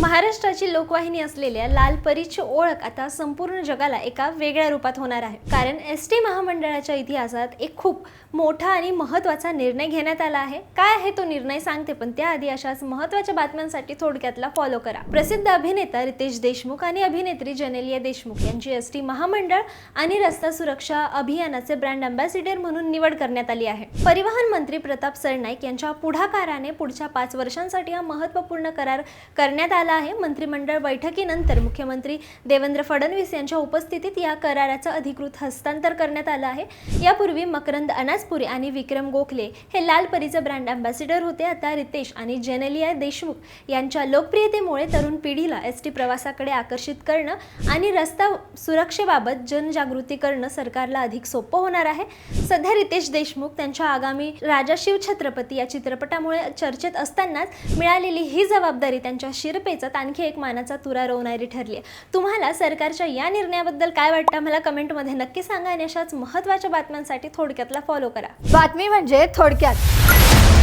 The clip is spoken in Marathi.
महाराष्ट्राची लोकवाहिनी असलेल्या लाल परीची ओळख आता संपूर्ण जगाला एका वेगळ्या रूपात होणार आहे। कारण एसटी महामंडळाच्या इतिहासात एक खूप मोठा आणि महत्त्वाचा निर्णय घेण्यात आला आहे। काय आहे तो निर्णय सांगते, पण त्याआधी अशाच महत्त्वाच्या बातम्यांसाठी थोडक्यातला फॉलो करा। प्रसिद्ध अभिनेता रितेश देशमुख आणि अभिनेत्री जेनेलिया देशमुख यांची एसटी महामंडळ आणि रस्ता सुरक्षा अभियानाचे ब्रँड अँबॅसिडर म्हणून निवड करण्यात आली आहे। परिवहन मंत्री प्रताप सरनाईक यांच्या पुढाकाराने पुढच्या 5 वर्षांसाठी हा महत्त्वपूर्ण करार करण्यात आला आहे। मंत्रिमंडळ बैठकीनंतर मुख्यमंत्री देवेंद्र फडणवीस यांच्या उपस्थितीत या कराराचं अधिकृत हस्तांतर करण्यात आलं आहे। यापूर्वी मकरंद अनासपुरे आणि विक्रम गोखले हे लाल परीचे ब्रँड अँबॅसिडर होते। आता रितेश आणि जेनेलिया देशमुख यांच्या लोकप्रियतेमुळे तरुण पिढीला एसटी प्रवासाकडे आकर्षित करणं आणि रस्ता सुरक्षेबाबत जनजागृती करणं सरकारला अधिक सोपं होणार आहे। सध्या रितेश देशमुख त्यांच्या आगामी राजा शिव छत्रपती या चित्रपटामुळे चर्चेत असतानाच मिळालेली ही जबाबदारी त्यांच्या शिरपेचात आणखी एक मानाचा तुरा रोवणारी ठरली आहे। तुम्हाला सरकारच्या या निर्णयाबद्दल काय वाटतं मला कमेंटमध्ये नक्की सांगा आणि अशाच महत्त्वाच्या बातम्यांसाठी थोडक्यातला फॉलो करा। बातमी म्हणजे थोडक्यात।